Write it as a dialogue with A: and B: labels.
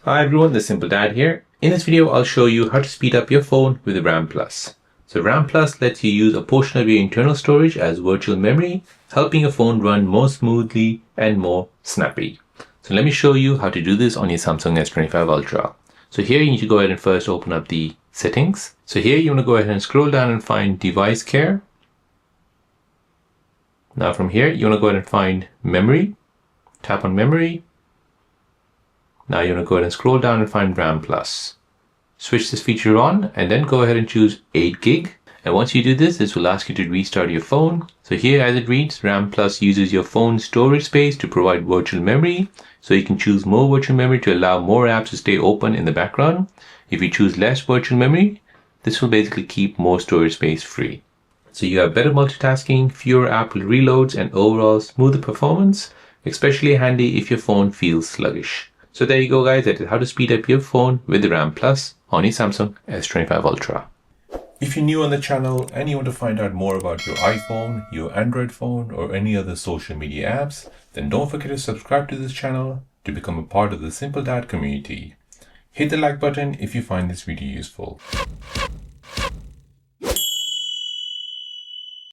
A: Hi everyone, this is Simple Dad here. In this video, I'll show you how to speed up your phone with RamPlus. So RamPlus lets you use a portion of your internal storage as virtual memory, helping your phone run more smoothly and more snappy. So let me show you how to do this on your Samsung S25 Ultra. So here you need to go ahead and first open up the settings. So here you want to go ahead and scroll down and find device care. Now from here, you want to go ahead and find memory. Tap on memory. Now you want to go ahead and scroll down and find RamPlus. Switch this feature on and then go ahead and choose 8 gig. And once you do this, this will ask you to restart your phone. So here as it reads, RamPlus uses your phone's storage space to provide virtual memory. So you can choose more virtual memory to allow more apps to stay open in the background. If you choose less virtual memory, this will basically keep more storage space free. So you have better multitasking, fewer app reloads, and overall smoother performance, especially handy if your phone feels sluggish. So there you go guys, that is how to speed up your phone with the RamPlus on your Samsung S25 Ultra.
B: If you're new on the channel and you want to find out more about your iPhone, your Android phone, or any other social media apps, then don't forget to subscribe to this channel to become a part of the Simple Dad community. Hit the like button if you find this video useful.